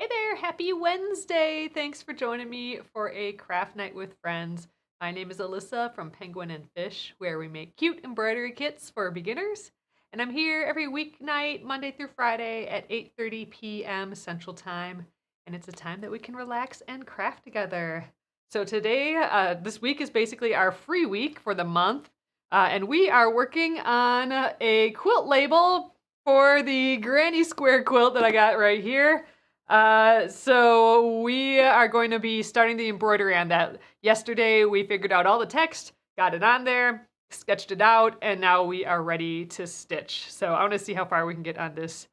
Hey there, happy Wednesday! Thanks for joining me for a craft night with friends. My name is Alyssa from Penguin and Fish, where we make cute embroidery kits for beginners. And I'm here every weeknight, Monday through Friday at 8:30 p.m. Central Time. And it's a time that we can relax and craft together. So today, this week is basically our free week for the month. And we are working on a quilt label for the Granny Square quilt that I got right here. So we are going to be starting the embroidery on that. Yesterday we figured out all the text, got it on there, sketched it out, and now we are ready to stitch. So I want to see how far we can get on this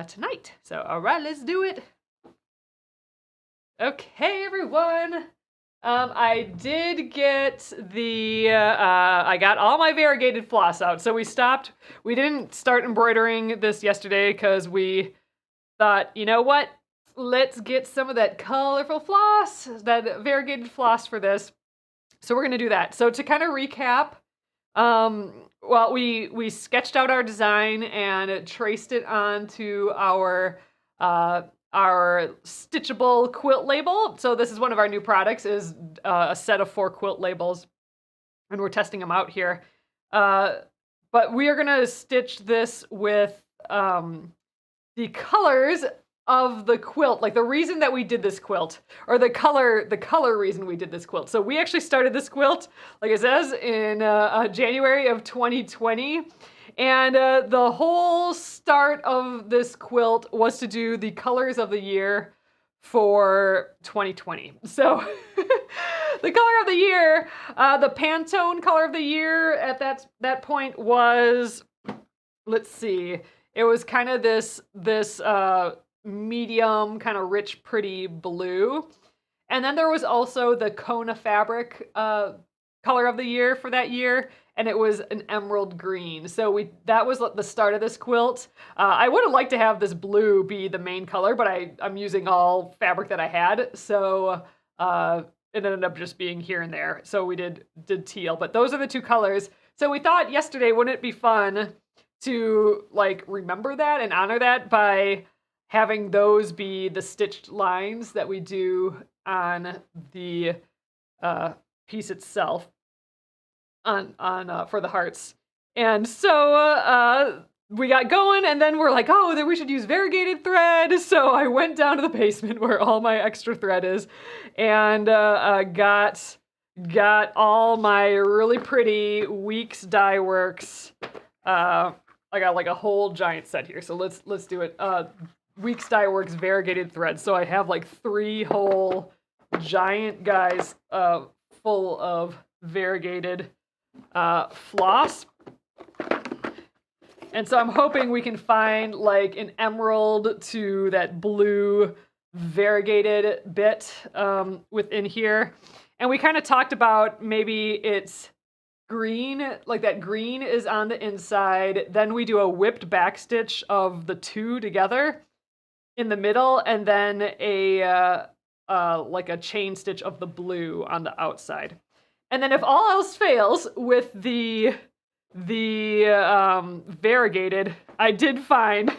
tonight. So all right, let's do it. Okay, everyone. I did get I got all my variegated floss out. So we didn't start embroidering this yesterday because we thought, you know what? Let's get some of that colorful floss, that variegated floss for this. So we're gonna do that. So to kind of recap, well, we sketched out our design and traced it onto our stitchable quilt label. So this is one of our new products, is a set of 4 quilt labels, and we're testing them out here. But we are gonna stitch this with the colors of the quilt, like the reason that we did this quilt, or the color reason we did this quilt. So we actually started this quilt, like it says, in January of 2020. And the whole start of this quilt was to do the colors of the year for 2020. So the color of the year, the Pantone color of the year at that point was, let's see, it was kind of this medium, kind of rich, pretty blue. And then there was also the Kona fabric color of the year for that year, and it was an emerald green. So that was the start of this quilt. I would have liked to have this blue be the main color, but I'm using all fabric that I had, so it ended up just being here and there. So we did teal, but those are the 2 colors. So we thought yesterday, wouldn't it be fun to like remember that and honor that by having those be the stitched lines that we do on the piece itself on for the hearts. And so we got going, and then we're like, oh, then we should use variegated thread. So I went down to the basement where all my extra thread is, and got all my really pretty Weeks Dye Works. I got like a whole giant set here, so let's do it. Weeks Dye Works variegated thread. So I have like 3 whole giant guys full of variegated floss. And so I'm hoping we can find like an emerald to that blue variegated bit within here. And we kind of talked about maybe it's green, like that green is on the inside. Then we do a whipped back stitch of the 2 together in the middle, and then a like a chain stitch of the blue on the outside. And then if all else fails with the variegated, I did find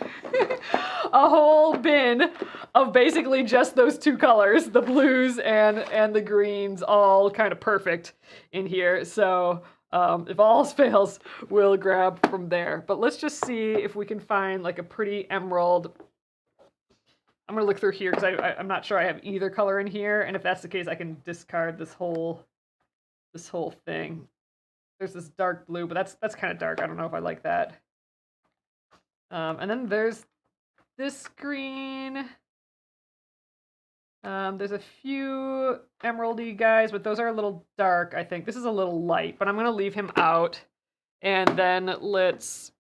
a whole bin of basically just those 2 colors, the blues and the greens, all kind of perfect in here. So if all else fails, we'll grab from there. But let's just see if we can find like a pretty emerald. I'm gonna look through here because I'm not sure I have either color in here, and if that's the case, I can discard this whole thing. There's this dark blue, but that's kind of dark. I don't know if I like that. And then there's this green. There's a few emeraldy guys, but those are a little dark, I think. This is a little light, but I'm gonna leave him out. And then let's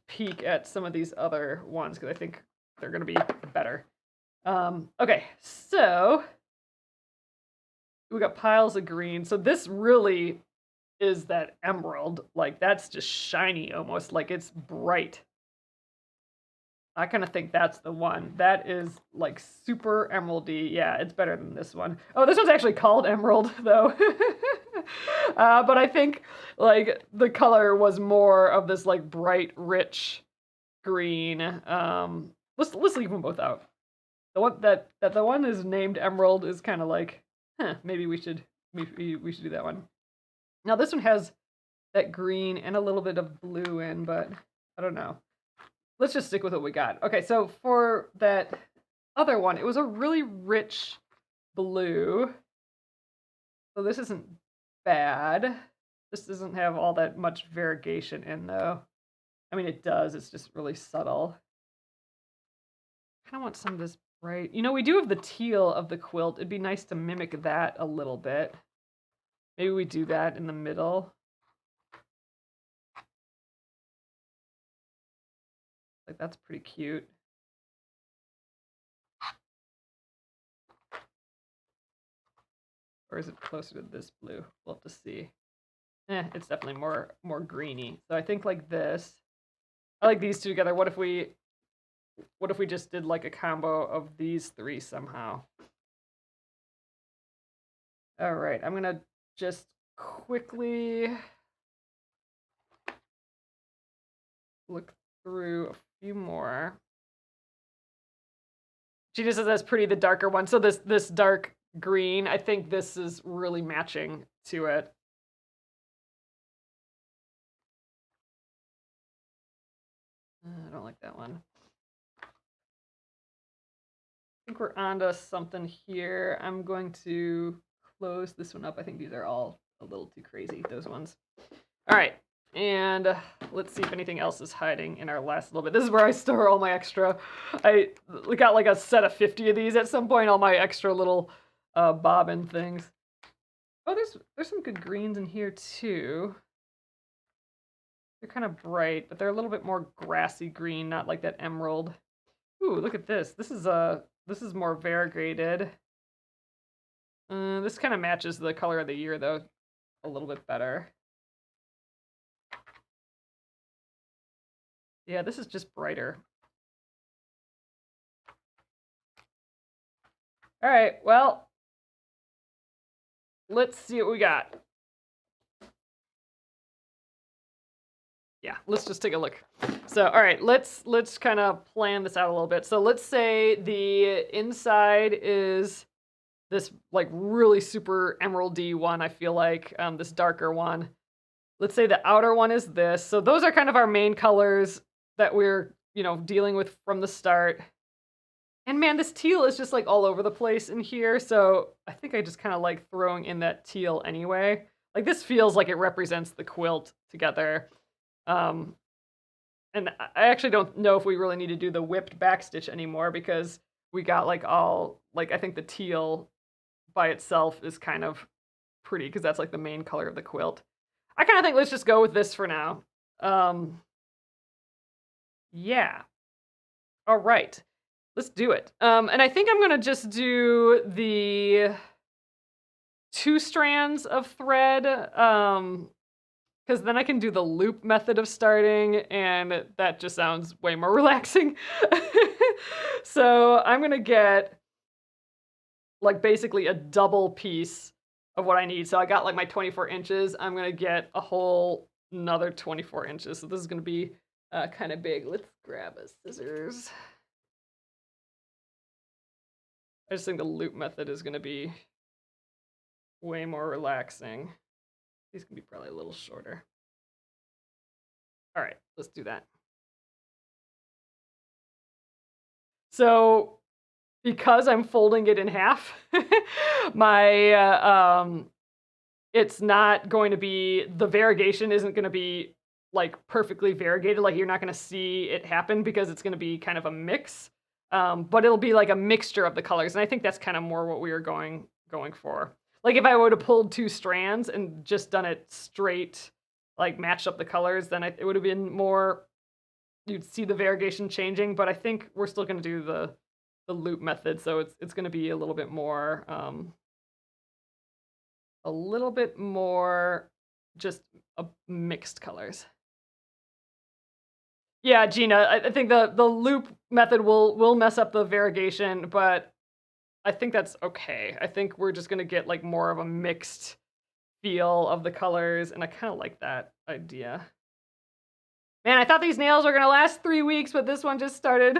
peek at some of these other ones, because I think they're gonna be better. Okay, so we got piles of green. So this really is that emerald. Like, that's just shiny almost, like it's bright. I kind of think that's the one. That is like super emeraldy. Yeah, it's better than this one. Oh, this one's actually called Emerald though. But I think like the color was more of this like bright, rich green. Let's leave them both out. The one that the one is named Emerald is kind of like, huh, maybe we should do that one. Now this one has that green and a little bit of blue in, but I don't know. Let's just stick with what we got. Okay, so for that other one, it was a really rich blue. So this isn't bad. This doesn't have all that much variegation in though. I mean, it does, it's just really subtle. I kind of want some of this bright. You know, we do have the teal of the quilt. It'd be nice to mimic that a little bit. Maybe we do that in the middle. Like, that's pretty cute. Or is it closer to this blue? We'll have to see. It's definitely more greeny. So I think like this. I like these two together. What if we just did like a combo of these three somehow? All right, I'm gonna just quickly look through a few more. She just says that's pretty, the darker one. So this dark green, I think this is really matching to it. I don't like that one. I think we're onto something here. I'm going to close this one up. I think these are all a little too crazy, those ones. All right, and let's see if anything else is hiding in our last little bit. This is where I store all my extra. I got like a set of 50 of these at some point, all my extra little bobbin things. Oh, there's some good greens in here too. They're kind of bright, but they're a little bit more grassy green, not like that emerald. Ooh, look at this. This is more variegated. This kind of matches the color of the year though a little bit better. Yeah, this is just brighter. All right, well, let's see what we got. Yeah, let's just take a look. So, all right, let's kind of plan this out a little bit. So let's say the inside is this like really super emeraldy one, I feel like, this darker one. Let's say the outer one is this. So those are kind of our main colors that we're, dealing with from the start. And man, this teal is just like all over the place in here. So I think I just kind of like throwing in that teal anyway. Like this feels like it represents the quilt together. And I actually don't know if we really need to do the whipped backstitch anymore because we got like all, like I think the teal by itself is kind of pretty because that's like the main color of the quilt. I kind of think let's just go with this for now. Yeah. All right. Let's do it. And I think I'm going to just do the 2 strands of thread because then I can do the loop method of starting, and that just sounds way more relaxing. So I'm going to get like basically a double piece of what I need. So I got like my 24 inches. I'm going to get a whole another 24 inches. So this is going to be kind of big. Let's grab a scissors. I just think the loop method is going to be way more relaxing. These can be probably a little shorter. All right, let's do that. So because I'm folding it in half, it's not going to be, the variegation isn't going to be like perfectly variegated. Like you're not going to see it happen because it's going to be kind of a mix. But it'll be like a mixture of the colors. And I think that's kind of more what we were going for. Like if I would have pulled 2 strands and just done it straight, like matched up the colors, then it would have been more, you'd see the variegation changing. But I think we're still going to do the loop method. So it's going to be a little bit more just mixed colors. Yeah, Gina, I think the loop method will mess up the variegation, but I think that's okay. I think we're just gonna get like more of a mixed feel of the colors, and I kind of like that idea. Man, I thought these nails were gonna last 3 weeks, but this one just started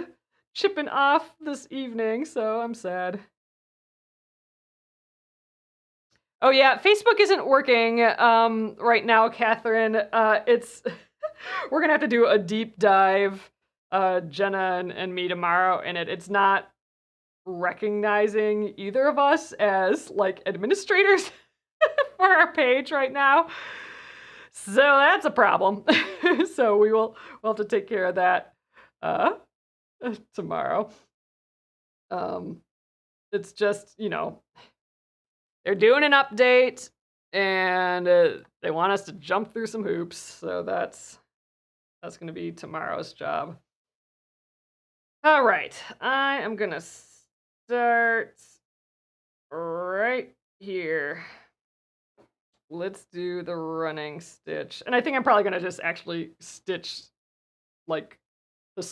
chipping off this evening, so I'm sad. Oh yeah, Facebook isn't working right now, Catherine. It's we're gonna have to do a deep dive, Jenna and me tomorrow in it. It's not recognizing either of us as like administrators for our page right now. So that's a problem. So we'll have to take care of that tomorrow. It's just, they're doing an update and they want us to jump through some hoops. So that's going to be tomorrow's job. All right, I am going to start right here. Let's do the running stitch. And I think I'm probably going to just actually stitch like the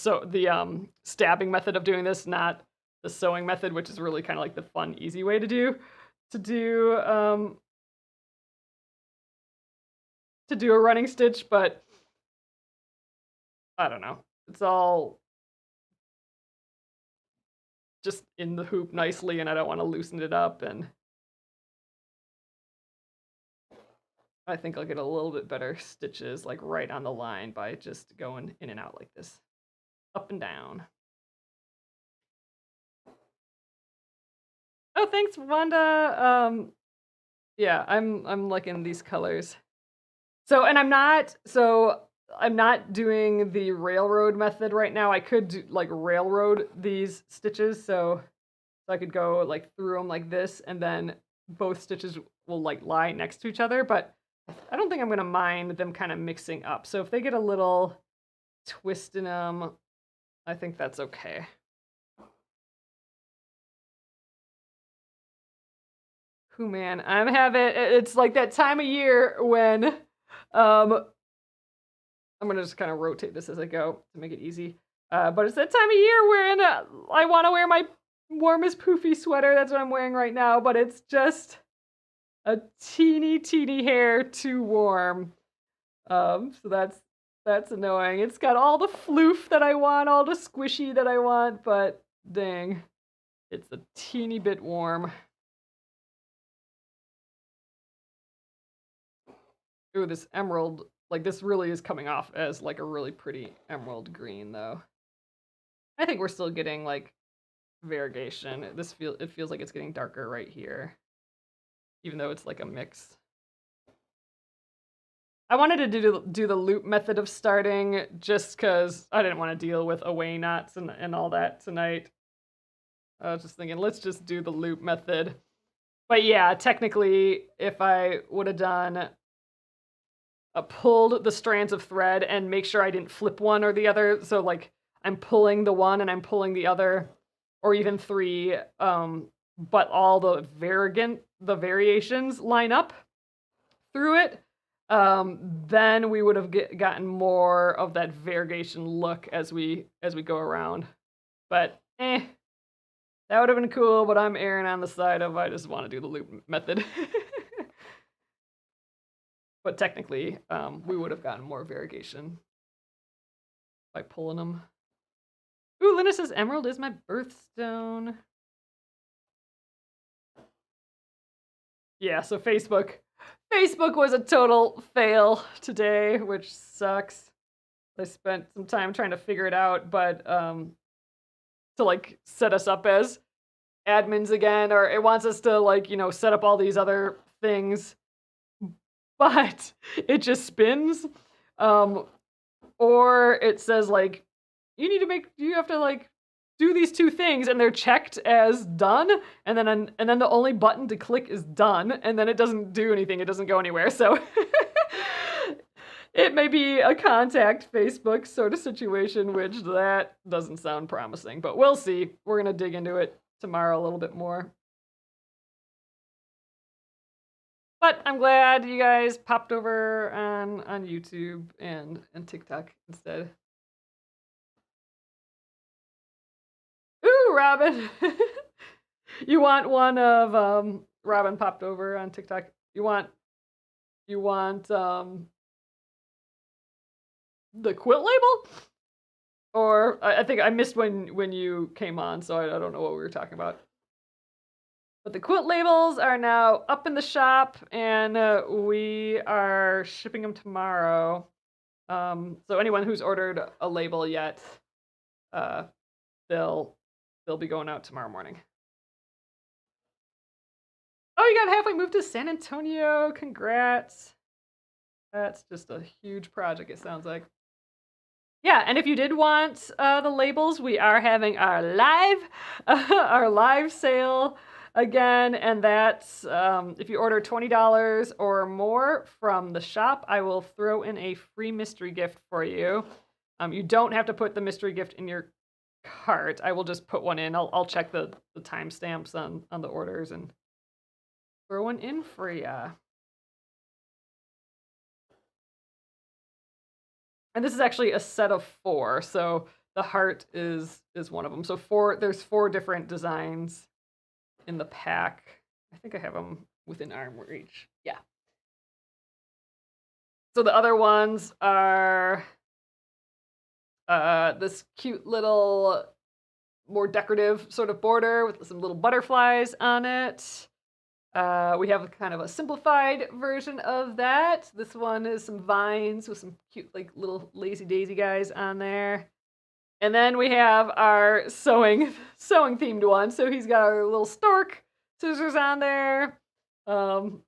stabbing method of doing this, not the sewing method, which is really kind of like the fun, easy way to do a running stitch, but I don't know. It's all just in the hoop nicely, and I don't want to loosen it up, and I think I'll get a little bit better stitches like right on the line by just going in and out like this, up and down. Oh, thanks, Wanda. Yeah, I'm liking these colors. So, and I'm not doing the railroad method right now. I could do, like railroad these stitches, so I could go like through them like this, and then both stitches will like lie next to each other, but I don't think I'm gonna mind them kind of mixing up. So if they get a little twist in them, I think that's okay. Ooh, man, it's like that time of year when, I'm gonna just kind of rotate this as I go to make it easy. But it's that time of year when I want to wear my warmest poofy sweater. That's what I'm wearing right now, but it's just a teeny hair too warm. So that's annoying. It's got all the floof that I want, all the squishy that I want, but dang, it's a teeny bit warm. Ooh, this emerald, like this really is coming off as like a really pretty emerald green though. I think we're still getting like variegation. It feels like it's getting darker right here, even though it's like a mix. I wanted to do the loop method of starting just because I didn't want to deal with away knots and all that tonight. I was just thinking, let's just do the loop method. But yeah, technically, if I would have done pulled the strands of thread and make sure I didn't flip one or the other, so like I'm pulling the one and I'm pulling the other, or even three, but all the variations line up through it, then we would have gotten more of that variegation look as we go around. But that would have been cool, but I'm erring on the side of I just want to do the loop method. But technically, we would have gotten more variegation by pulling them. Ooh, Linda says emerald is my birthstone. Yeah, so Facebook was a total fail today, which sucks. I spent some time trying to figure it out, but to like set us up as admins again, or it wants us to like, set up all these other things, but it just spins. Or it says like, you have to like do these two things, and they're checked as done, and then the only button to click is done, and then it doesn't do anything, it doesn't go anywhere. So it may be a contact Facebook sort of situation, which that doesn't sound promising, but we'll see. We're gonna dig into it tomorrow a little bit more. But I'm glad you guys popped over on YouTube and TikTok instead. Ooh, Robin. You want one of Robin popped over on TikTok. You want the quilt label? Or I think I missed when you came on, so I don't know what we were talking about. But the quilt labels are now up in the shop, and we are shipping them tomorrow. So anyone who's ordered a label yet, uh, they'll be going out tomorrow morning. Oh, you got halfway moved to San Antonio. Congrats. That's just a huge project, it sounds like. Yeah, and if you did want the labels, we are having our live sale again, and that's if you order $20 or more from the shop, I will throw in a free mystery gift for you. You don't have to put the mystery gift in your cart. I will just put one in. I'll check the timestamps on the orders and throw one in for you. And this is actually a set of 4, so the heart is one of them. So there's 4 different designs in the pack. I think I have them within arm reach. Yeah. So the other ones are this cute little, more decorative sort of border with some little butterflies on it. We have kind of a simplified version of that. This one is some vines with some cute, like, little lazy daisy guys on there. And then we have our sewing themed one. So he's got our little stork scissors on there, some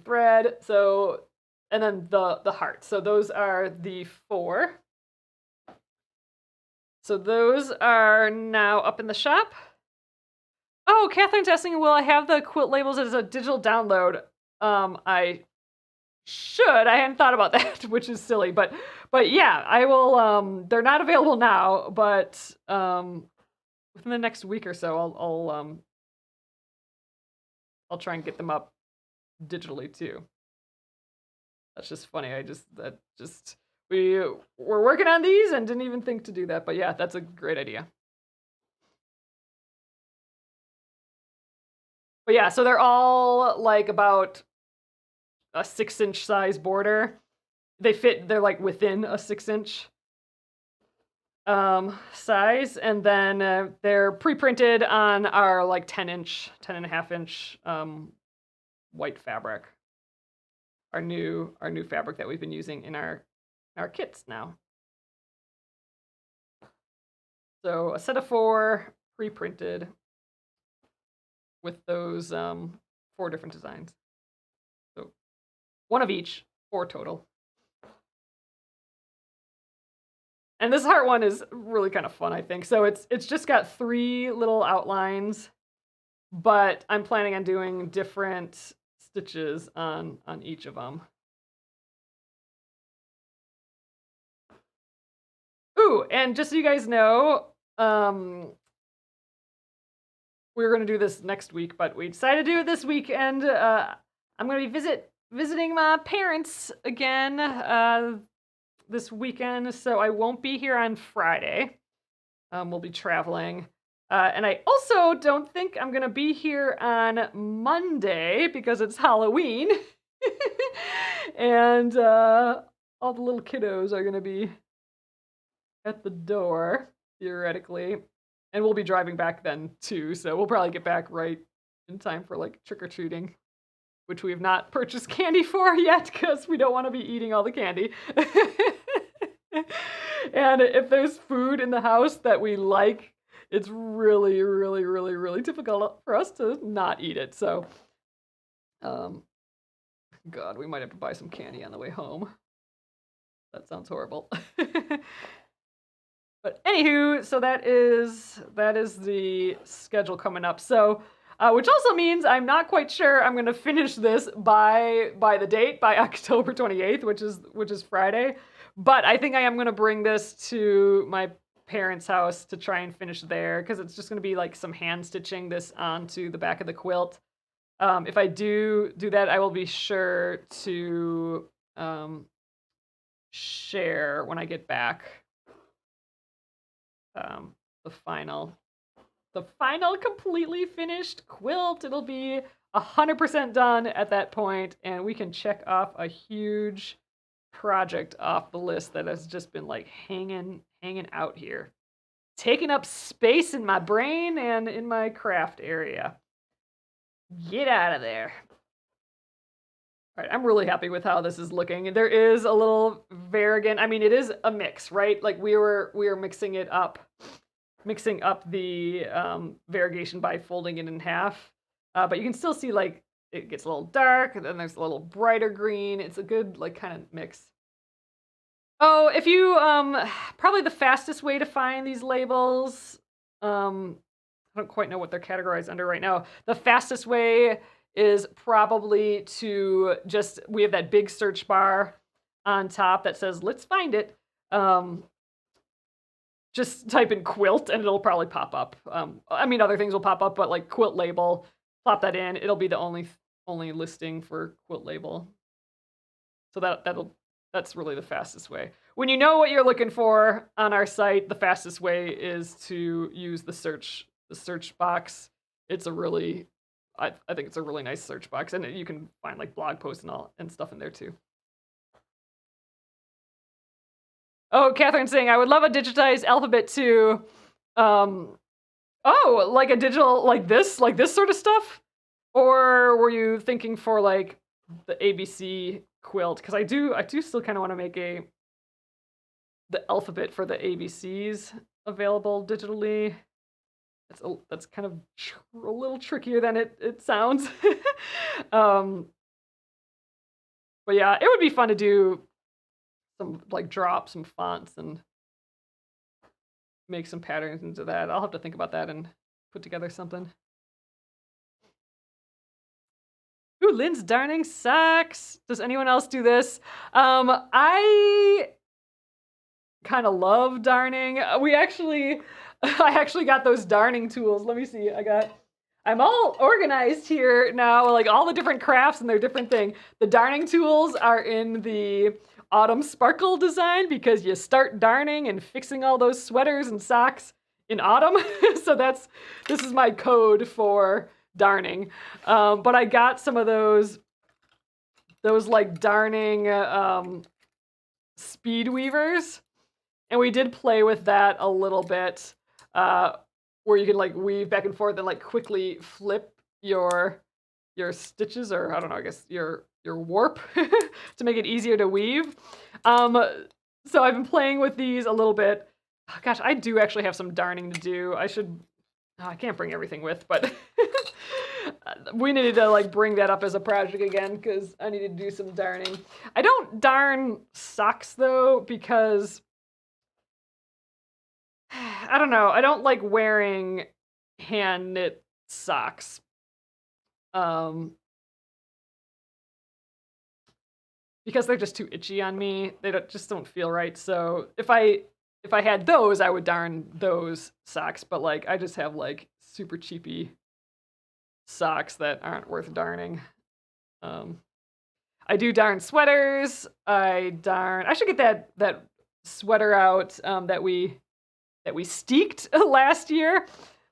thread. So, and then the heart. So those are the 4. So those are now up in the shop. Oh, Catherine's asking, will I have the quilt labels as a digital download? I should. I hadn't thought about that, which is silly, but yeah, I will. They're not available now, but within the next week or so, I'll try and get them up digitally too. That's just funny. We were working on these and didn't even think to do that, but yeah, that's a great idea. But yeah, so they're all like about a 6-inch size border. They're like within a 6-inch size, and then they're pre-printed on our like 10.5-inch white fabric. Our new fabric that we've been using in our kits now. So a set of 4 pre-printed with those 4 different designs. So 1 of each, 4 total. And this heart one is really kind of fun, I think. So it's just got 3 little outlines, but I'm planning on doing different stitches on each of them. Ooh, and just so you guys know, we were going to do this next week, but we decided to do it this weekend. I'm going to be visiting my parents again this weekend, so I won't be here on Friday. We'll be traveling. And I also don't think I'm going to be here on Monday because it's Halloween. And all the little kiddos are going to be at the door, theoretically. And we'll be driving back then, too, so we'll probably get back right in time for, like, trick-or-treating, which we have not purchased candy for yet because we don't want to be eating all the candy. And if there's food in the house that we like, it's really, really, really, really difficult for us to not eat it. So, God, we might have to buy some candy on the way home. That sounds horrible. But anywho, so that is the schedule coming up. So, which also means I'm not quite sure I'm going to finish this by the date, by October 28th, which is Friday. But I think I am going to bring this to my parents' house to try and finish there, because it's just going to be like some hand stitching this onto the back of the quilt. If I do that, I will be sure to share when I get back the final completely finished quilt. It'll be 100% done at that point, and we can check off a huge project off the list that has just been like hanging hanging out here, taking up space in my brain and in my craft area. Get out of there. All right, I'm really happy with how this is looking. There is a little variegation. I mean, it is a mix, right? Like we were mixing it up, mixing up the variegation by folding it in half. But you can still see like it gets a little dark, and then there's a little brighter green. It's a good like kind of mix. Oh, if you probably the fastest way to find these labels, I don't quite know what they're categorized under right now. The fastest way is probably to just, we have that big search bar on top that says, let's find it. Just type in quilt and it'll probably pop up. I mean, other things will pop up, but like Quilt Label, plop that in. It'll be the only listing for Quilt Label. So that's really the fastest way. When you know what you're looking for on our site, the fastest way is to use the search box. It's a really, I think it's a really nice search box, and you can find like blog posts and stuff in there too. Oh, Catherine's saying, I would love a digitized alphabet too. Oh, like a digital, like this sort of stuff? Or were you thinking for like the ABC quilt? Because I do still kind of want to make the alphabet for the ABCs available digitally. That's kind of a little trickier than it sounds. But yeah, it would be fun to do some like drop some fonts and make some patterns into that. I'll have to think about that and put together something. Ooh, Lynn's darning socks. Does anyone else do this? I kind of love darning. I actually got those darning tools. Let me see. I'm all organized here now, like all the different crafts and their different thing. The darning tools are in the Autumn Sparkle design because you start darning and fixing all those sweaters and socks in autumn. So this is my code for darning. But I got some of those like darning speed weavers, and we did play with that a little bit, where you can like weave back and forth and like quickly flip your stitches, or I don't know, I guess your warp to make it easier to weave. So I've been playing with these a little bit. Oh, gosh, I do actually have some darning to do. I can't bring everything with, but we needed to like bring that up as a project again because I needed to do some darning. I don't darn socks though because I don't know. I don't like wearing hand knit socks. Because they're just too itchy on me. They just don't feel right. So if I had those, I would darn those socks. But like I just have like super cheapy socks that aren't worth darning. I do darn sweaters. I should get that sweater out that we steeked last year.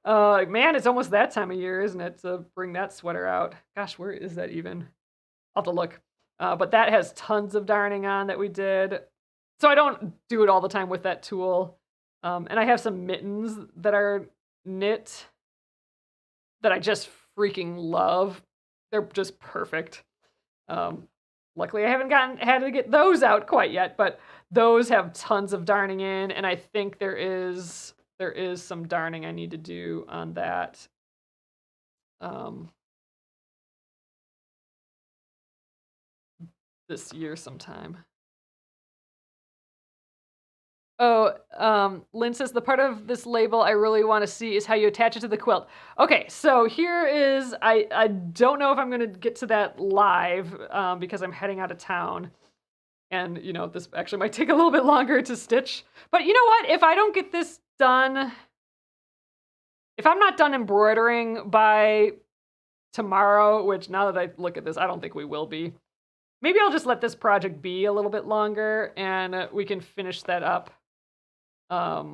Man, it's almost that time of year, isn't it, to bring that sweater out. Gosh, where is that even? I'll have to look. But that has tons of darning on that we did. So I don't do it all the time with that tool. And I have some mittens that are knit that I just freaking love. They're just perfect. Luckily, I haven't had to get those out quite yet, but those have tons of darning in, and I think there is some darning I need to do on that. This year sometime. Oh, Lynn says, the part of this label I really want to see is how you attach it to the quilt. Okay, so here is, I don't know if I'm going to get to that live because I'm heading out of town. And, you know, this actually might take a little bit longer to stitch. But you know what? If I don't get this done, if I'm not done embroidering by tomorrow, which now that I look at this, I don't think we will be. Maybe I'll just let this project be a little bit longer and we can finish that up. I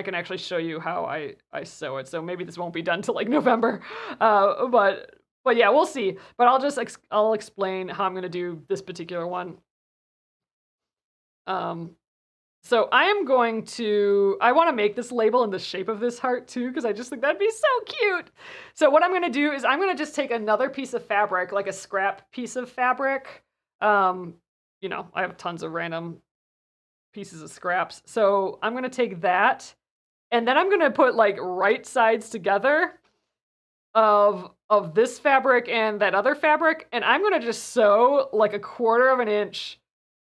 can actually show you how I sew it. So maybe this won't be done till like November. But yeah, we'll see. But I'll explain how I'm going to do this particular one. So I am going to, I want to make this label in the shape of this heart too, because I just think that'd be so cute. So what I'm going to do is I'm going to just take another piece of fabric, like a scrap piece of fabric. You know, I have tons of random pieces of scraps. So I'm going to take that, and then I'm going to put like right sides together of this fabric and that other fabric, and I'm going to just sew like 1/4 of an inch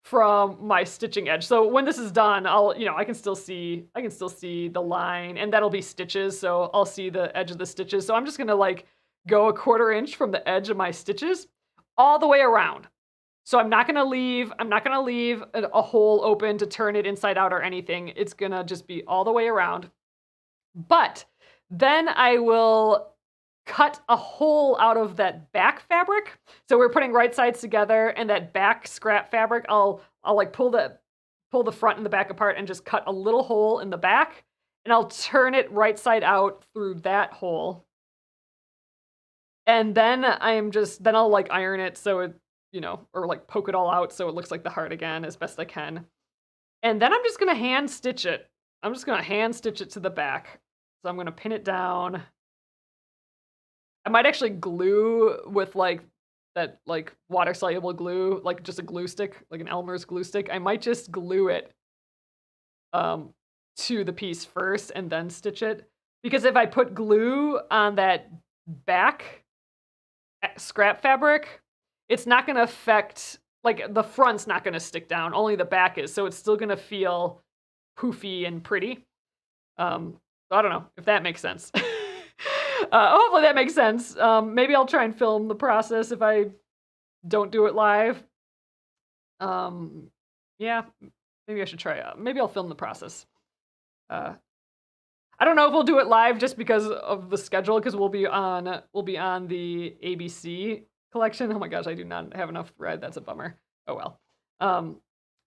from my stitching edge. So when this is done, I'll, you know, I can still see the line, and that'll be stitches, so I'll see the edge of the stitches. So I'm just gonna like go 1/4 inch from the edge of my stitches all the way around. So I'm not gonna leave a hole open to turn it inside out or anything. It's gonna just be all the way around. But then I will cut a hole out of that back fabric. So we're putting right sides together, and that back scrap fabric, I'll like pull the front and the back apart and just cut a little hole in the back, and I'll turn it right side out through that hole. And then then I'll like iron it so it, you know, or like poke it all out so it looks like the heart again as best I can. And then I'm just gonna hand stitch it. I'm just gonna hand stitch it to the back. So I'm gonna pin it down. I might actually glue with like that like water soluble glue, like just a glue stick, like an Elmer's glue stick. I might just glue it to the piece first and then stitch it. Because if I put glue on that back scrap fabric, it's not gonna affect, like the front's not gonna stick down, only the back is. So it's still gonna feel poofy and pretty. I don't know if that makes sense. Hopefully that makes sense. Maybe I'll try and film the process if I don't do it live. Yeah, maybe I should try out. Maybe I'll film the process. I don't know if we'll do it live just because of the schedule, because we'll be on the ABC collection. Oh my gosh, I do not have enough thread. That's a bummer. Oh well.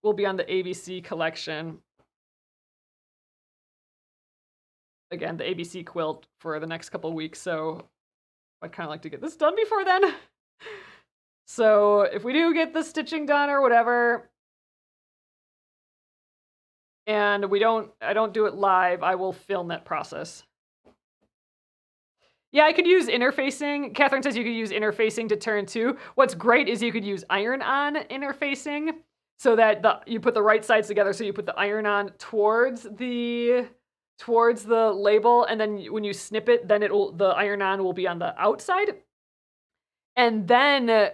We'll be on the ABC collection. Again, the ABC quilt for the next couple weeks, so I'd kind of like to get this done before then. So if we do get the stitching done or whatever, and I don't do it live, I will film that process. Yeah, I could use interfacing. Catherine says you could use interfacing to turn too. What's great is you could use iron-on interfacing, so that you put the right sides together, so you put the iron-on towards the label, and then when you snip it, then the iron-on will be on the outside. And then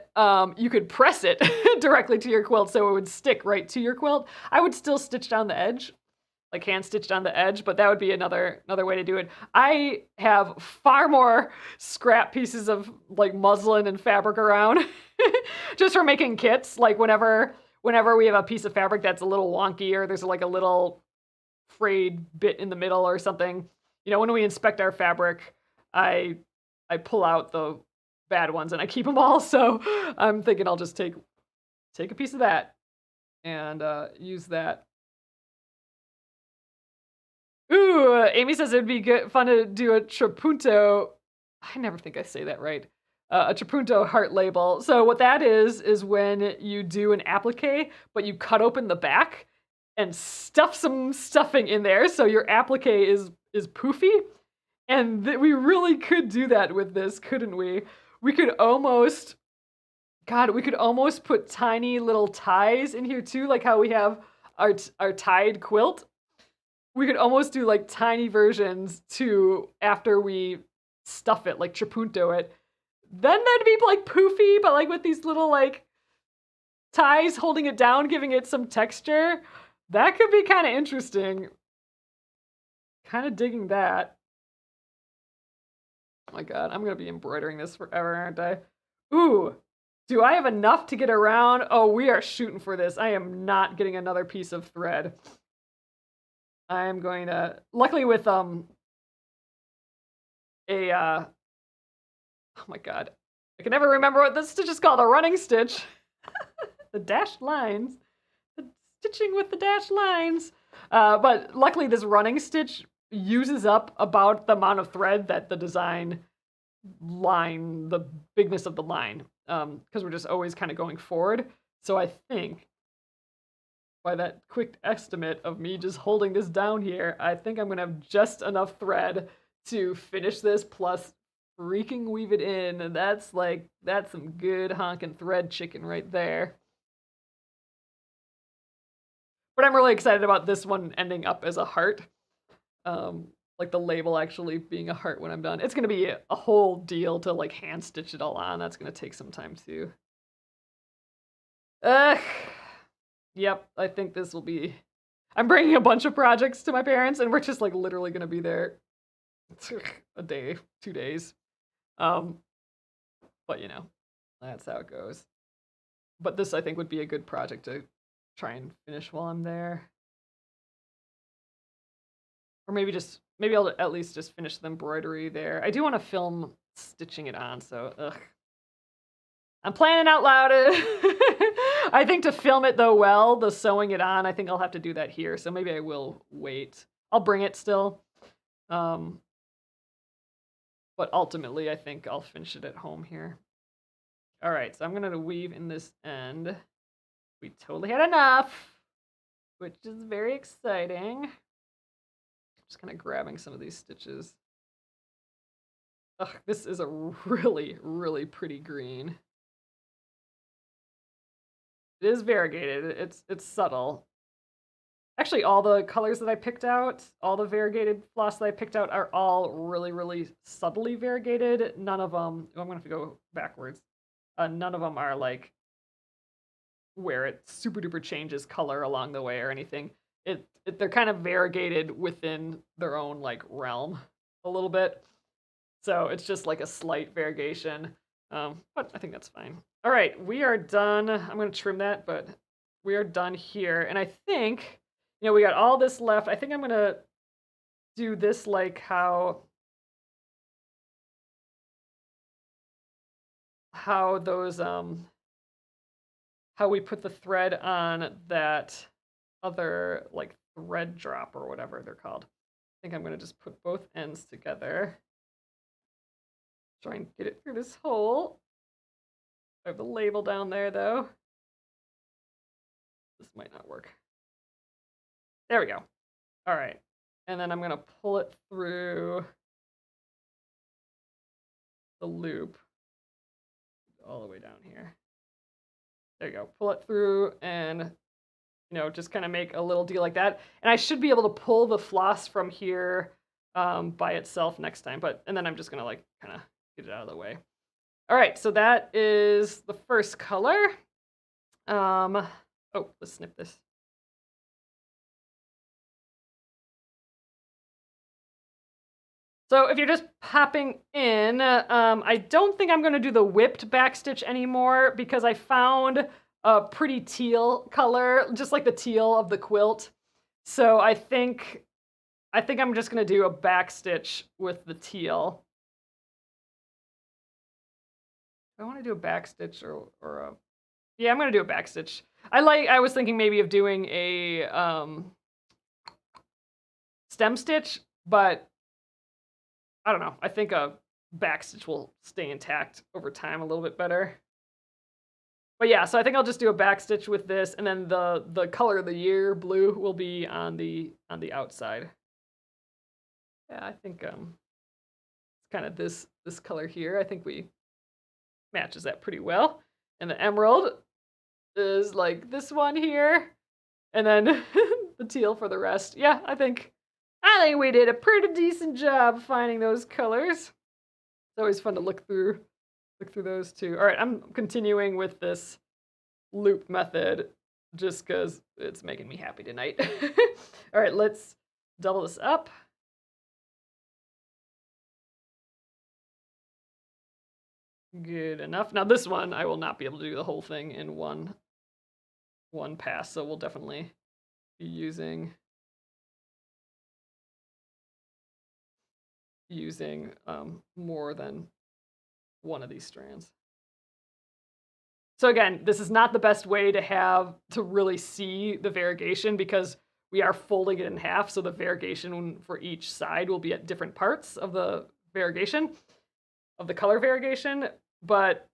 you could press it directly to your quilt so it would stick right to your quilt. I would still stitch down the edge, like hand stitch down the edge, but that would be another way to do it. I have far more scrap pieces of like muslin and fabric around just for making kits. Like whenever we have a piece of fabric that's a little wonky, or there's like a little frayed bit in the middle or something, you know, when we inspect our fabric, I pull out the bad ones and I keep them all. So I'm thinking I'll just take a piece of that and use that. Ooh, Amy says it'd be fun to do a trapunto. I never think I say that right. A trapunto heart label. So what that is when you do an applique, but you cut open the back and stuff some stuffing in there, so your applique is poofy. And we really could do that with this, couldn't we? We could almost put tiny little ties in here too, like how we have our tied quilt. We could almost do like tiny versions too after we stuff it, like trapunto it. Then that'd be like poofy, but like with these little like ties holding it down, giving it some texture. That could be kind of interesting. Kind of digging that. Oh my god, I'm gonna be embroidering this forever, aren't I? Ooh, do I have enough to get around? Oh, we are shooting for this. I am not getting another piece of thread. I am going to, luckily with oh my god, I can never remember what this stitch is called, a running stitch. The dashed lines. The stitching with the dashed lines. But luckily this running stitch uses up about the amount of thread that the design line, the bigness of the line, because we're just always kind of going forward. So I think by that quick estimate of me just holding this down here, I think I'm gonna have just enough thread to finish this plus freaking weave it in. And that's some good honkin' thread chicken right there. But I'm really excited about this one ending up as a heart. Like the label actually being a heart when I'm done. It's gonna be a whole deal to like hand stitch it all on. That's gonna take some time too. Ugh. Yep, I think this will be. I'm bringing a bunch of projects to my parents, and we're just like literally gonna be there a day, 2 days. But you know, that's how it goes. But this I think would be a good project to try and finish while I'm there. Or maybe I'll at least just finish the embroidery there. I do want to film stitching it on, so ugh. I'm planning out loud. I think to film it though well, the sewing it on, I think I'll have to do that here. So maybe I will wait. I'll bring it still. But ultimately, I think I'll finish it at home here. All right, so I'm gonna weave in this end. We totally had enough, which is very exciting. Just kind of grabbing some of these stitches. Ugh, this is a really, really pretty green. It is variegated. It's subtle. Actually, all the colors that I picked out, all the variegated floss that I picked out are all really, really subtly variegated. None of them, I'm gonna have to go backwards. None of them are like where it super duper changes color along the way or anything. They're kind of variegated within their own like realm a little bit. So it's just like a slight variegation. But I think that's fine. All right, we are done. I'm gonna trim that, but we are done here. And I think, you know, we got all this left. I think I'm gonna do this like how those how we put the thread on that other like thread drop or whatever they're called. I think I'm gonna just put both ends together. Try and get it through this hole. I have the label down there though. This might not work. There we go. All right. And then I'm gonna pull it through the loop all the way down here. There you go. Pull it through and, you know, just kind of make a little deal like that. And I should be able to pull the floss from here by itself next time. And then I'm just gonna like kind of get it out of the way. All right, so that is the first color. Oh, let's snip this. So if you're just popping in, I don't think I'm gonna do the whipped backstitch anymore because I found a pretty teal color, just like the teal of the quilt. So I think I'm just gonna do a backstitch with the teal. I want to do a backstitch or a, yeah, I'm gonna do a backstitch. I was thinking maybe of doing a stem stitch, but I don't know. I think a backstitch will stay intact over time a little bit better. But yeah, so I think I'll just do a backstitch with this, and then the color of the year, blue, will be on the outside. Yeah, I think it's kind of this color here. I think we matches that pretty well. And the emerald is like this one here, and then the teal for the rest. Yeah, I think we did a pretty decent job finding those colors. It's always fun to look through those too. All right, I'm continuing with this loop method just because it's making me happy tonight. All right, let's double this up. Good enough. Now this one, I will not be able to do the whole thing in one pass, so we'll definitely be using more than one of these strands. So again, this is not the best way to really see the variegation because we are folding it in half, so the variegation for each side will be at different parts of the variegation, of the color variegation, but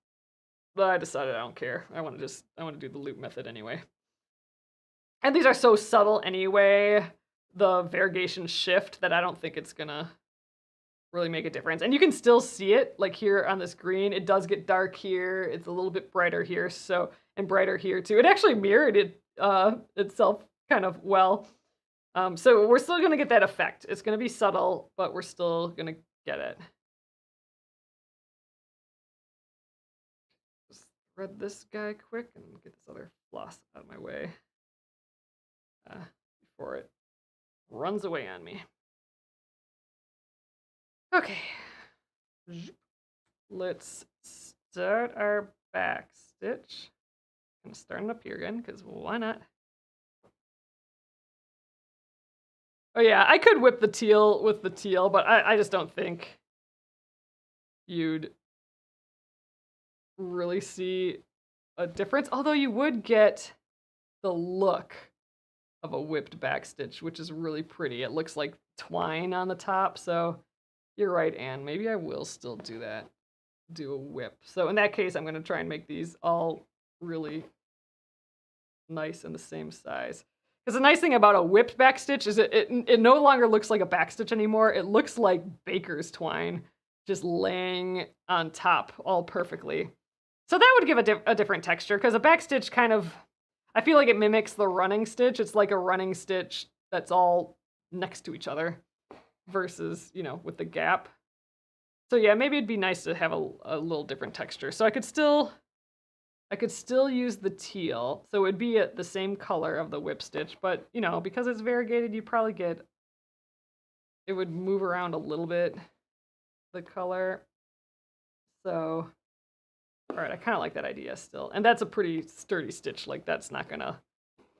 I decided I don't care. I want to do the loop method anyway. And these are so subtle anyway, the variegation shift, that I don't think it's gonna really make a difference. And you can still see it, like here on this green. It does get dark here. It's a little bit brighter here, so, and brighter here too. It actually mirrored it itself kind of well. So we're still gonna get that effect. It's gonna be subtle, but we're still gonna get it. Just thread this guy quick and get this other floss out of my way before it runs away on me. Okay. Let's start our back stitch. I'm starting up here again, because why not? Oh yeah, I could whip the teal with the teal, but I just don't think you'd really see a difference. Although you would get the look of a whipped back stitch, which is really pretty. It looks like twine on the top, so you're right, Anne. Maybe I will still do that. Do a whip. So in that case, I'm going to try and make these all really nice and the same size. Because the nice thing about a whipped back stitch is it no longer looks like a back stitch anymore. It looks like baker's twine, just laying on top all perfectly. So that would give a different texture, because a back stitch kind of, I feel like it mimics the running stitch. It's like a running stitch that's all next to each other versus, you know, with the gap. So yeah, maybe it'd be nice to have a little different texture. So I could still use the teal. So it would be the same color of the whip stitch, but you know, because it's variegated, you probably get, it would move around a little bit, the color. So, all right, I kind of like that idea still. And that's a pretty sturdy stitch. Like that's not gonna,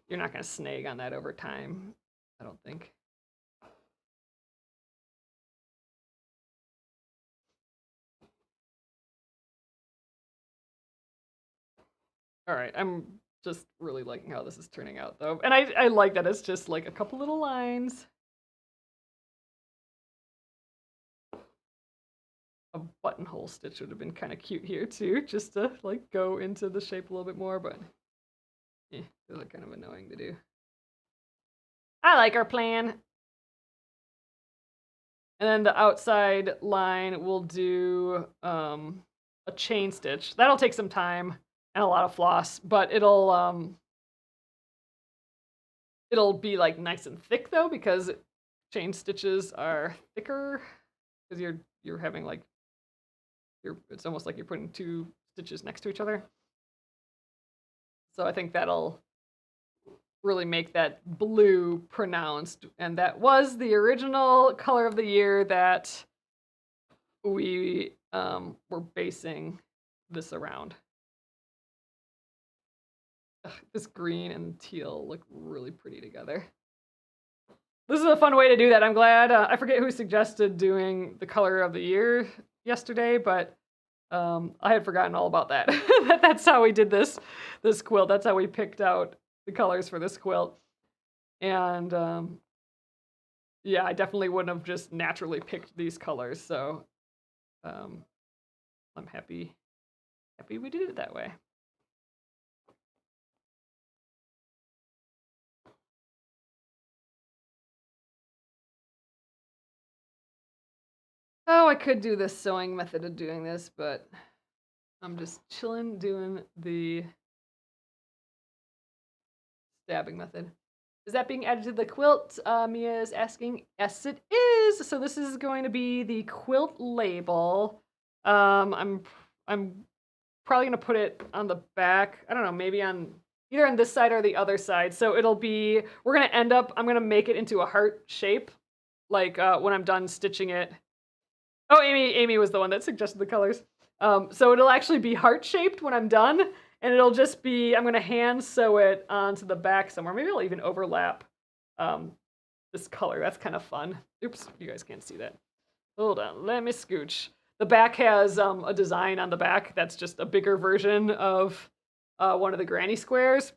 you're not gonna snag on that over time, I don't think. All right, I'm just really liking how this is turning out though. And I like that it's just like a couple little lines. A buttonhole stitch would have been kind of cute here too, just to like go into the shape a little bit more, but those are kind of annoying to do. I like our plan. And then the outside line we'll do a chain stitch. That'll take some time and a lot of floss, but it'll be like nice and thick though, because chain stitches are thicker, because you're having like, it's almost like you're putting two stitches next to each other. So I think that'll really make that blue pronounced. And that was the original color of the year that we were basing this around. Ugh, this green and teal look really pretty together. This is a fun way to do that. I'm glad. I forget who suggested doing the color of the year yesterday, but I had forgotten all about that. That's how we did this quilt. That's how we picked out the colors for this quilt. And yeah, I definitely wouldn't have just naturally picked these colors. So I'm happy we did it that way. Oh, I could do this sewing method of doing this, but I'm just chilling doing the stabbing method. Is that being added to the quilt? Mia is asking. Yes, it is. So this is going to be the quilt label. I'm probably gonna put it on the back. I don't know, maybe on either on this side or the other side. So it'll be, we're gonna end up, I'm gonna make it into a heart shape, like when I'm done stitching it. Oh, Amy was the one that suggested the colors. So it'll actually be heart-shaped when I'm done, and it'll just be, I'm going to hand sew it onto the back somewhere. Maybe I'll even overlap this color. That's kind of fun. Oops, you guys can't see that. Hold on, let me scooch. The back has a design on the back that's just a bigger version of one of the granny squares.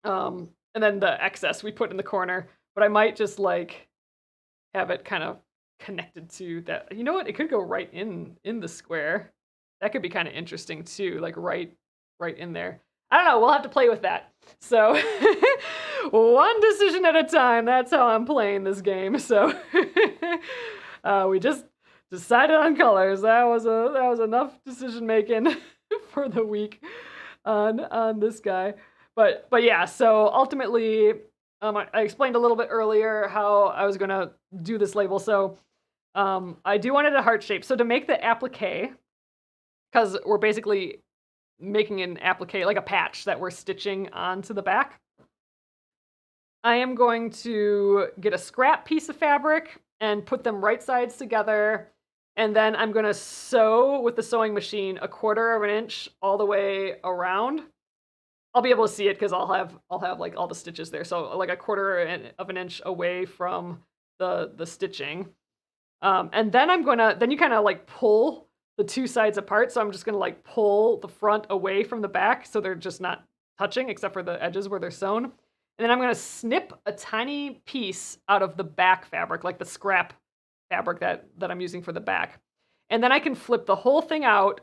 And then the excess we put in the corner. But I might just like have it kind of connected to that. You know what? It could go right in the square. That could be kind of interesting too, like right in there. I don't know. We'll have to play with that. So one decision at a time. That's how I'm playing this game. So we just decided on colors. That was enough decision making for the week on this guy. But yeah. So ultimately, I explained a little bit earlier how I was gonna do this label. So I do want it a heart shape. So to make the applique, because we're basically making an applique, like a patch that we're stitching onto the back, I am going to get a scrap piece of fabric and put them right sides together. And then I'm going to sew with the sewing machine 1/4 of an inch all the way around. I'll be able to see it because I'll have like all the stitches there. So like 1/4 of an inch away from the stitching. And then then you kind of like pull the two sides apart. So I'm just going to like pull the front away from the back so they're just not touching except for the edges where they're sewn. And then I'm going to snip a tiny piece out of the back fabric, like the scrap fabric that I'm using for the back. And then I can flip the whole thing out,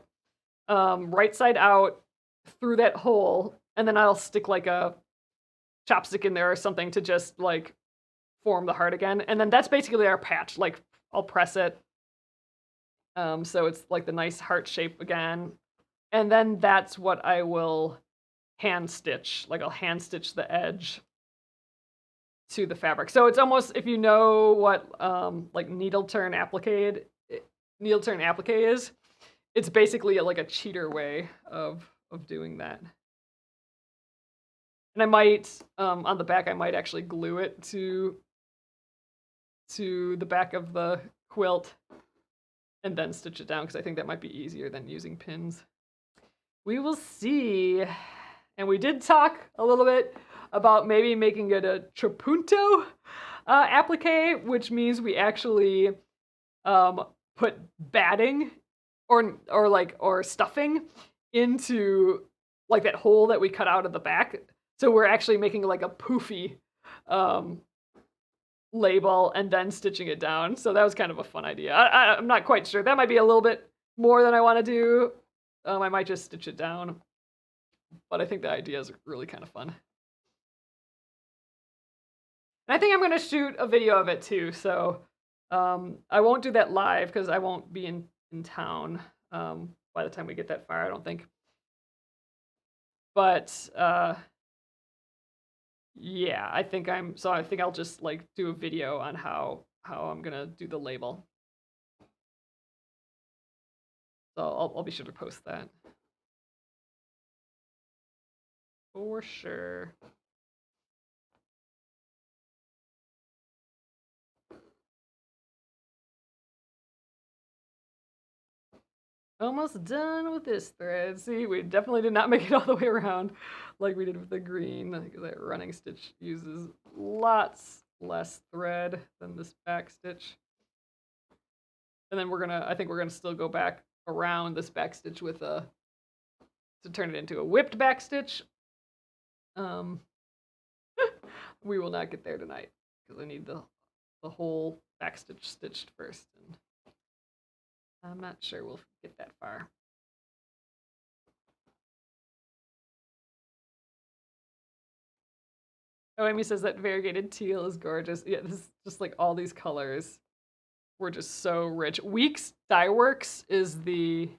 right side out through that hole. And then I'll stick like a chopstick in there or something to just like form the heart again. And then that's basically our patch. Like I'll press it. So it's like the nice heart shape again. And then that's what I will hand stitch. Like I'll hand stitch the edge to the fabric. So it's almost, if you know what like needle turn applique is, it's basically like a cheater way of doing that. And I might, on the back, I might actually glue it to the back of the quilt and then stitch it down, because I think that might be easier than using pins. We will see. And we did talk a little bit about maybe making it a trapunto applique, which means we actually put batting or stuffing into like that hole that we cut out of the back. So we're actually making like a poofy label and then stitching it down. So that was kind of a fun idea. I'm not quite sure. That might be a little bit more than I want to do. I might just stitch it down. But I think the idea is really kind of fun. And I think I'm going to shoot a video of it too. So I won't do that live because I won't be in town by the time we get that far, I don't think. But yeah, I think I'll just like do a video on how I'm gonna do the label. So I'll be sure to post that. For sure. Almost done with this thread. See, we definitely did not make it all the way around like we did with the green. I think that running stitch uses lots less thread than this back stitch. And then I think we're gonna still go back around this back stitch with to turn it into a whipped back stitch. We will not get there tonight because I need the whole back stitch stitched first. And I'm not sure we'll get that far. Oh, Amy says that variegated teal is gorgeous. Yeah, this is just like all these colors were just so rich. Weeks Dye Works is the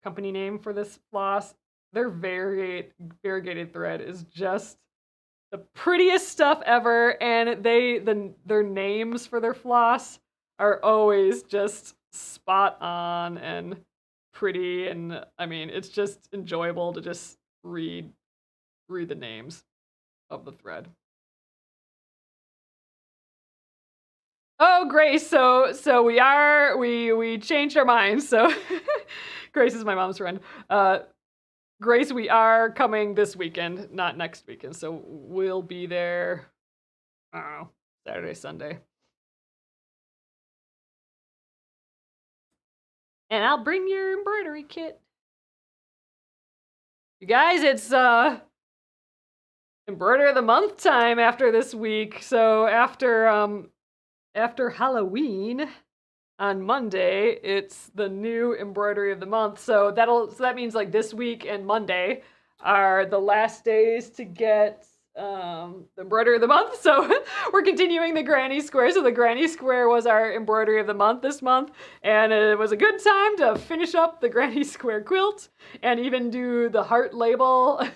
company name for this floss. Their variegated thread is just the prettiest stuff ever, and their names for their floss are always just spot on and pretty, and I mean it's just enjoyable to just read the names of the thread. Oh, Grace, so we changed our minds. So Grace is my mom's friend. Grace, we are coming this weekend, not next weekend. So we'll be there, I don't know, Saturday, Sunday. And I'll bring your embroidery kit. You guys, it's Embroider of the Month time after this week. So after Halloween on Monday, it's the new Embroidery of the Month. So that means like this week and Monday, are the last days to get the embroidery of the month. So we're continuing the Granny Square. So the Granny Square was our embroidery of the month this month, and it was a good time to finish up the Granny Square quilt and even do the heart label.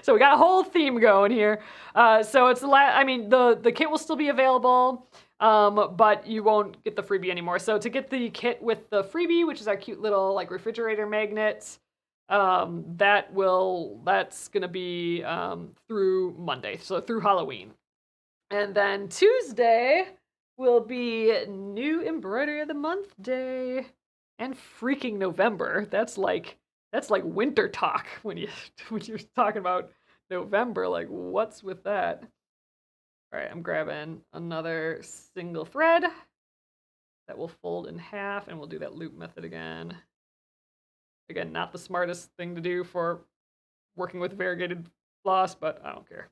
So we got a whole theme going here. So it's I mean the kit will still be available. But you won't get the freebie anymore. So to get the kit with the freebie, which is our cute little like refrigerator magnets, that's gonna be through Monday, so through Halloween. And then Tuesday will be new embroidery of the month day. And freaking November. That's like winter talk when you're talking about November. Like, what's with that? All right, I'm grabbing another single thread that will fold in half, and we'll do that loop method again. Again, not the smartest thing to do for working with variegated floss, but I don't care.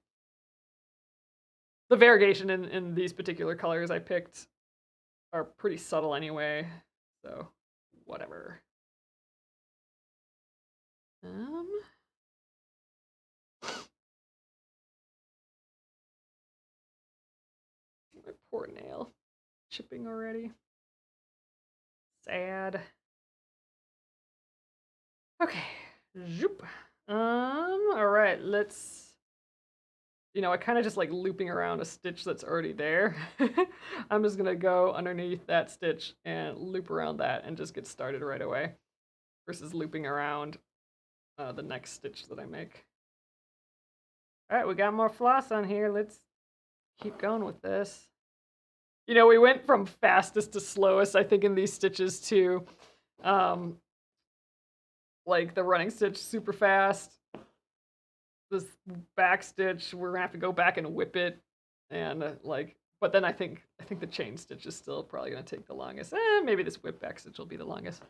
The variegation in these particular colors I picked are pretty subtle anyway, so whatever. My poor nail. Chipping already. Sad. Okay. Zoop. All right, let's, I kind of just like looping around a stitch that's already there. I'm just gonna go underneath that stitch and loop around that and just get started right away versus looping around the next stitch that I make. All right, we got more floss on here. Let's keep going with this. We went from fastest to slowest, I think, in these stitches too. Like the running stitch, super fast. This back stitch, we're gonna have to go back and whip it, and but then I think the chain stitch is still probably gonna take the longest. Maybe this whip back stitch will be the longest.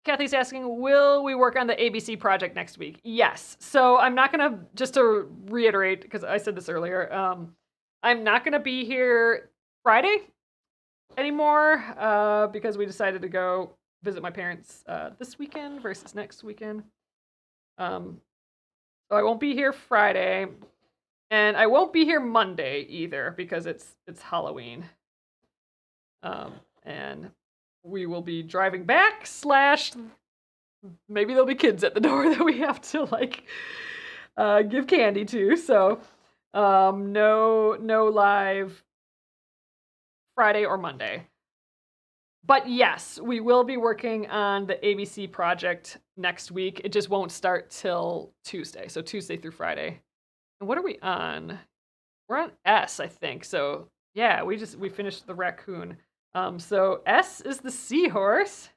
Kathy's asking, will we work on the ABC project next week? Yes. So I'm not gonna, just to reiterate, because I said this earlier, I'm not gonna be here Friday anymore because we decided to go visit my parents this weekend versus next weekend. So I won't be here Friday, and I won't be here Monday either because it's Halloween. And we will be driving back / maybe there'll be kids at the door that we have to give candy to. So no live Friday or Monday. But yes, we will be working on the ABC project next week. It just won't start till Tuesday. So Tuesday through Friday. And what are we on? We're on S, I think. So yeah, we finished the raccoon. So S is the seahorse.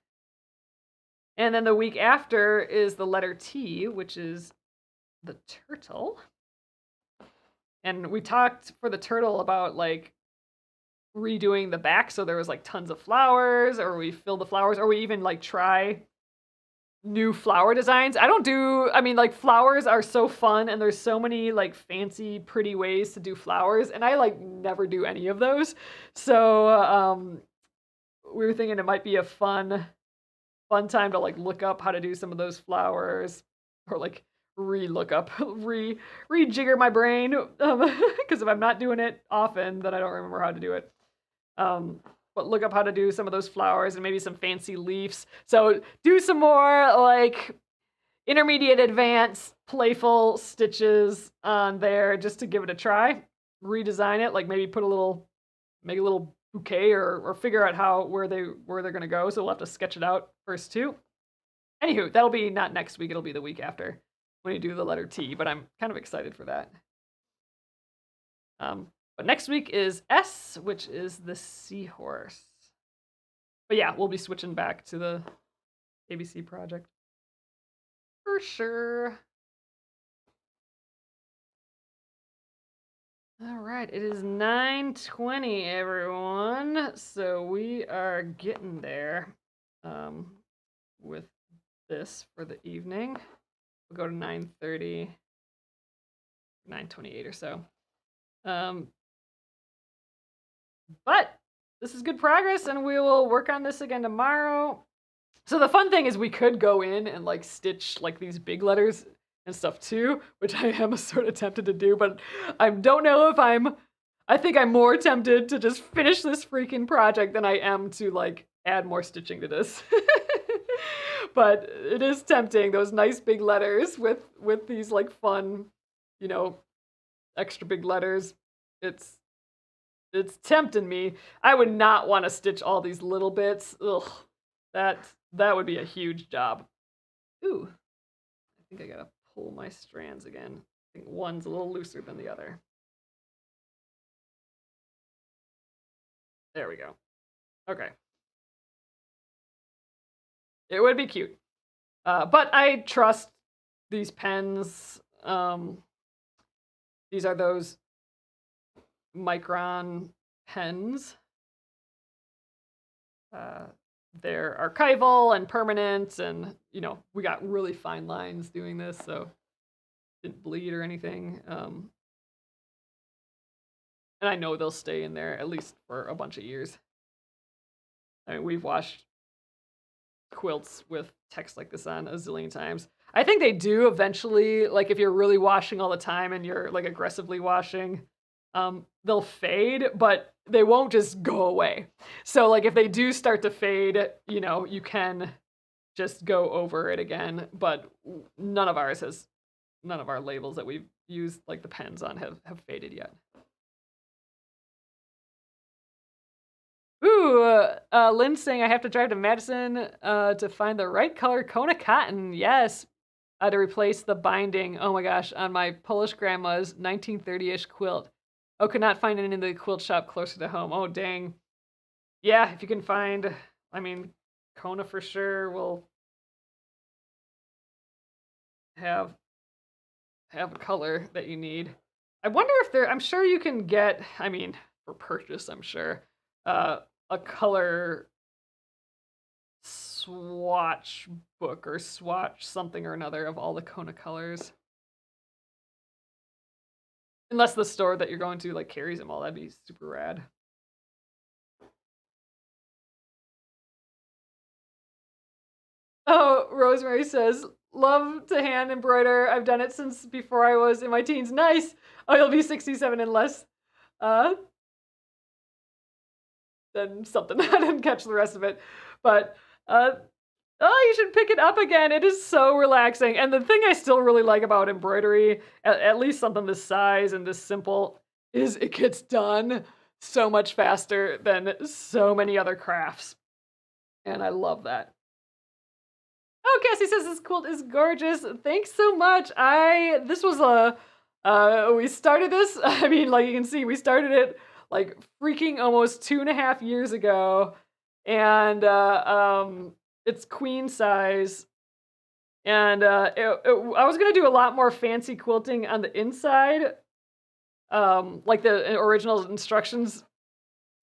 And then the week after is the letter T, which is the turtle. And we talked for the turtle about redoing the back, so there was tons of flowers, or we fill the flowers, or we even try new flower designs. Flowers are so fun, and there's so many fancy pretty ways to do flowers, and I never do any of those. So we were thinking it might be a fun time to look up how to do some of those flowers, or rejigger my brain, because if I'm not doing it often, then I don't remember how to do it. But look up how to do some of those flowers and maybe some fancy leaves. So do some more intermediate, advanced, playful stitches on there just to give it a try. Redesign it, maybe make a little bouquet or figure out where they're gonna go. So we'll have to sketch it out first too. Anywho, that'll be not next week, it'll be the week after when you do the letter T, but I'm kind of excited for that. But next week is S, which is the seahorse. But yeah, we'll be switching back to the ABC project. For sure. All right, it is 9:20, everyone. So we are getting there with this for the evening. We'll go to 9:30, 9:28 or so. But this is good progress, and we will work on this again tomorrow. So the fun thing is we could go in and like stitch like these big letters and stuff too, which I am sort of tempted to do, but I don't know if I think I'm more tempted to just finish this freaking project than I am to like add more stitching to this. But it is tempting, those nice big letters with these like fun, you know, extra big letters. It's it's tempting me. I would not want to stitch all these little bits. Ugh, that that would be a huge job. Ooh, I think I gotta pull my strands again. I think one's a little looser than the other. There we go. Okay. It would be cute. But I trust these pens. These are those Micron pens. Uh, they're archival and permanent, and you know we got really fine lines doing this, so didn't bleed or anything. And I know they'll stay in there at least for a bunch of years. I mean, we've washed quilts with text like this on a zillion times. I think they do eventually, like if you're really washing all the time and you're like aggressively washing, they'll fade, but they won't just go away. So like if they do start to fade, you know, you can just go over it again. But none of our labels that we've used like the pens on have faded yet. Ooh, Lynn's saying I have to drive to Madison to find the right color Kona cotton. Yes, to replace the binding. Oh my gosh, on my Polish grandma's 1930-ish quilt. Oh, could not find it in the quilt shop closer to home. Oh, dang. Yeah, if you can find, I mean, Kona for sure will have a color that you need. I wonder if I'm sure you can get, I mean, for purchase, I'm sure, a color swatch book or swatch something or another of all the Kona colors. Unless the store that you're going to like carries them all, that'd be super rad. Oh, Rosemary says, love to hand embroider. I've done it since before I was in my teens. Nice. Oh, you'll be 67 and less. Uh, then something. I didn't catch the rest of it. But oh, you should pick it up again. It is so relaxing. And the thing I still really like about embroidery, at least something this size and this simple, is it gets done so much faster than so many other crafts. And I love that. Oh, Cassie says this quilt is gorgeous. Thanks so much. This was we started this. I mean, like you can see, we started it like freaking almost 2.5 years ago, and it's queen size. And I was gonna do a lot more fancy quilting on the inside, like the original instructions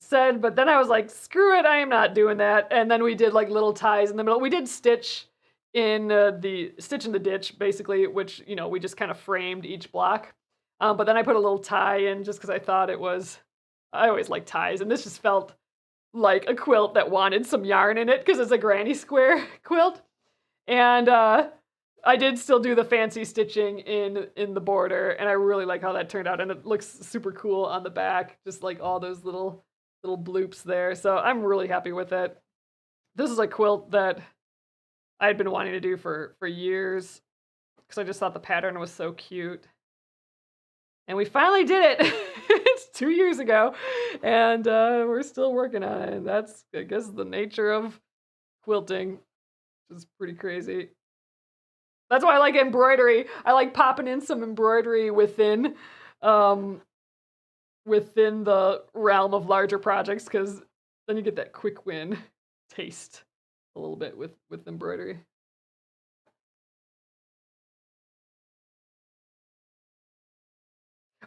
said. But then I was like, screw it, I am not doing that. And then we did like little ties in the middle. We did stitch in the stitch in the ditch, basically, which you know we just kind of framed each block. But then I put a little tie in just because I thought it was. I always like ties, and this just felt like a quilt that wanted some yarn in it because it's a Granny Square quilt. And I did still do the fancy stitching in the border, and I really like how that turned out, and it looks super cool on the back, just like all those little bloops there. So I'm really happy with it. This is a quilt that I had been wanting to do for years because I just thought the pattern was so cute. And we finally did it. It's 2 years ago, and we're still working on it. And that's, I guess, the nature of quilting, which is pretty crazy. That's why I like embroidery. I like popping in some embroidery um, within the realm of larger projects because then you get that quick win taste a little bit with embroidery.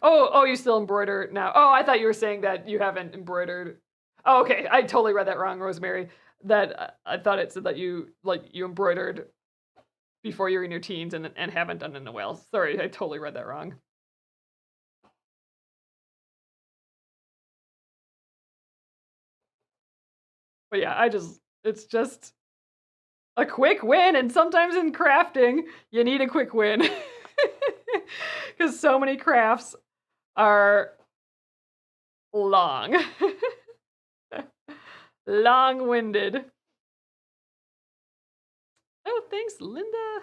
Oh, you still embroider now. Oh, I thought you were saying that you haven't embroidered. Oh, okay. I totally read that wrong, Rosemary. That I thought it said that you embroidered before you were in your teens and haven't done it in a while. Sorry, I totally read that wrong. But yeah, it's just a quick win, and sometimes in crafting, you need a quick win. Because so many crafts are long. Long-winded. Oh, thanks, Linda.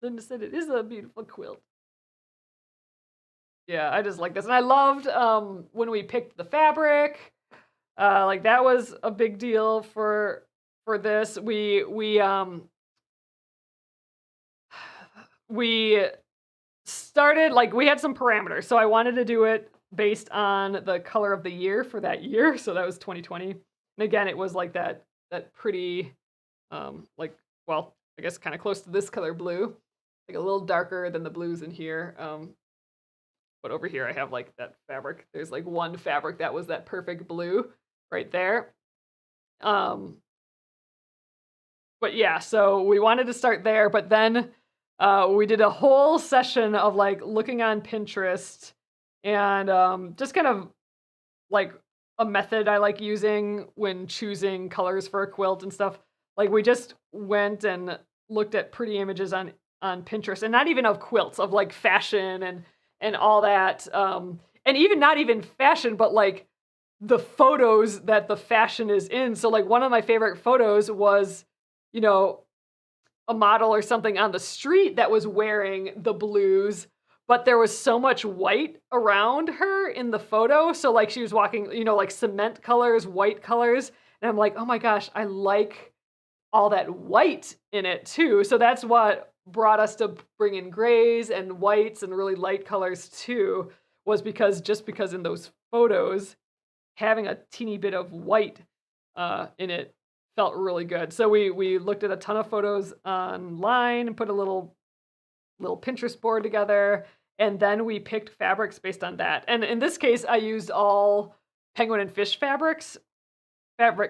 Linda said it is a beautiful quilt. Yeah, I just like this. And I loved when we picked the fabric. Like that was a big deal for this. We started like we had some parameters. So I wanted to do it based on the color of the year for that year. So that was 2020. And again, it was like that pretty like, well, I guess kind of close to this color blue. Like a little darker than the blues in here. But over here I have like that fabric. There's like one fabric that was that perfect blue right there. But yeah, so we wanted to start there, but then we did a whole session of like looking on Pinterest and just kind of like a method I like using when choosing colors for a quilt and stuff. Like we just went and looked at pretty images on Pinterest, and not even of quilts, of like fashion and all that. And even not even fashion, but like the photos that the fashion is in. So like one of my favorite photos was, you know, a model or something on the street that was wearing the blues, but there was so much white around her in the photo. So like she was walking, you know, like cement colors, white colors. And I'm like, oh my gosh, I like all that white in it too. So that's what brought us to bring in grays and whites and really light colors too, was because in those photos, having a teeny bit of white in it felt really good. So we looked at a ton of photos online and put a little Pinterest board together, and then we picked fabrics based on that. And in this case, I used all penguin and fish fabric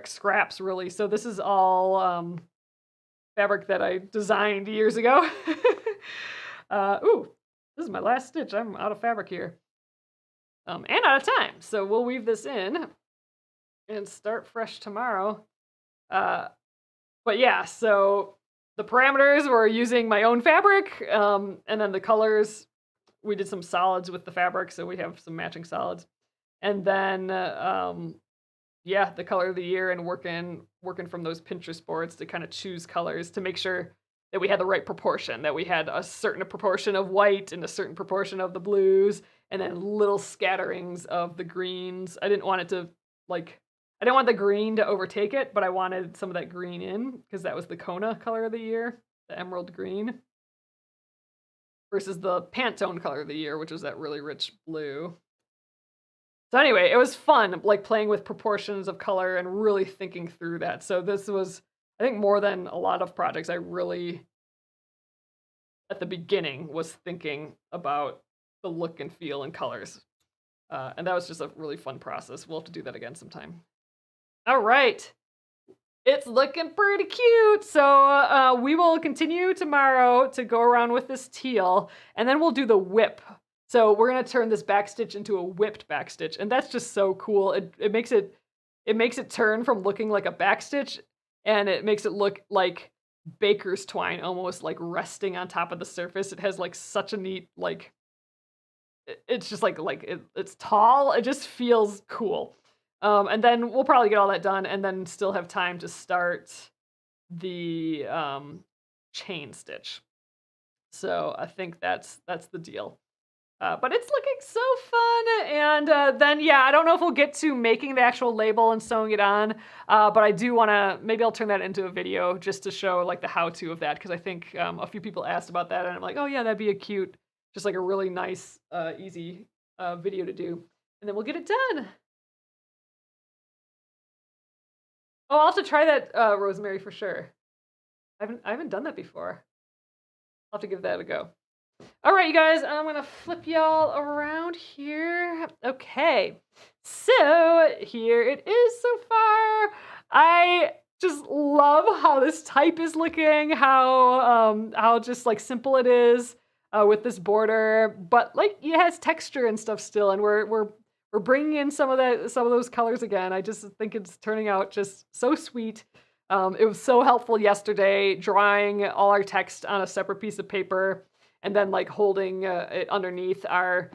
scraps, really. So this is all fabric that I designed years ago. Ooh, this is my last stitch. I'm out of fabric here. And out of time. So we'll weave this in and start fresh tomorrow. But yeah, so the parameters were using my own fabric, and then the colors, we did some solids with the fabric, so we have some matching solids. And then, yeah, the color of the year, and working from those Pinterest boards to kind of choose colors to make sure that we had the right proportion, that we had a certain proportion of white and a certain proportion of the blues, and then little scatterings of the greens. I didn't want the green to overtake it, but I wanted some of that green in, because that was the Kona color of the year, the emerald green, versus the Pantone color of the year, which was that really rich blue. So anyway, it was fun, like playing with proportions of color and really thinking through that. So this was, I think, more than a lot of projects, I really, at the beginning, was thinking about the look and feel and colors. And that was just a really fun process. We'll have to do that again sometime. All right. It's looking pretty cute. So we will continue tomorrow to go around with this teal, and then we'll do the whip. So we're gonna turn this backstitch into a whipped backstitch, and that's just so cool. It makes it turn from looking like a backstitch, and it makes it look like baker's twine, almost like resting on top of the surface. It has like such a neat, like, it's just like it's tall. It just feels cool. And then we'll probably get all that done, and then still have time to start the chain stitch. So I think that's the deal. But it's looking so fun. And then, yeah, I don't know if we'll get to making the actual label and sewing it on, but I do want to, maybe I'll turn that into a video just to show like the how-to of that, because I think a few people asked about that, and I'm like, oh yeah, that'd be a cute, just like a really nice, easy video to do. And then we'll get it done. Oh, I'll have to try that rosemary for sure. I haven't done that before. I'll have to give that a go. All right, you guys, I'm gonna flip y'all around here. Okay, so here it is so far. I just love how this type is looking, how just like simple it is with this border, but like it has texture and stuff still, and we're bringing in some of those colors again. I just think it's turning out just so sweet. It was so helpful yesterday drawing all our text on a separate piece of paper and then like holding it underneath our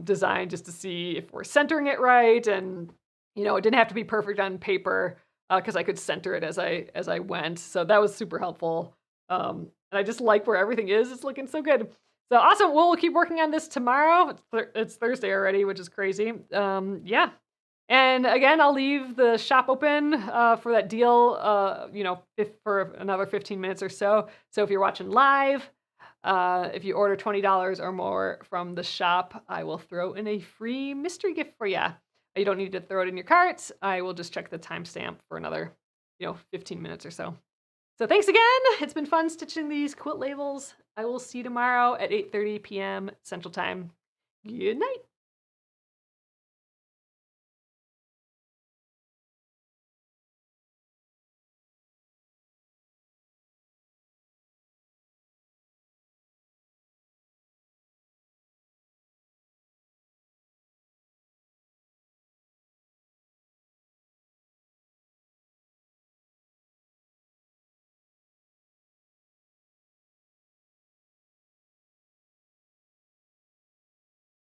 design just to see if we're centering it right. And, it didn't have to be perfect on paper because I could center it as I went. So that was super helpful. And I just like where everything is. It's looking so good. So awesome. We'll keep working on this tomorrow. It's Thursday already, which is crazy. Yeah. And again, I'll leave the shop open for that deal, for another 15 minutes or so. So if you're watching live, if you order $20 or more from the shop, I will throw in a free mystery gift for you. You don't need to throw it in your cart. I will just check the timestamp for another, 15 minutes or so. So thanks again. It's been fun stitching these quilt labels. I will see you tomorrow at 8:30 p.m. Central Time. Good night.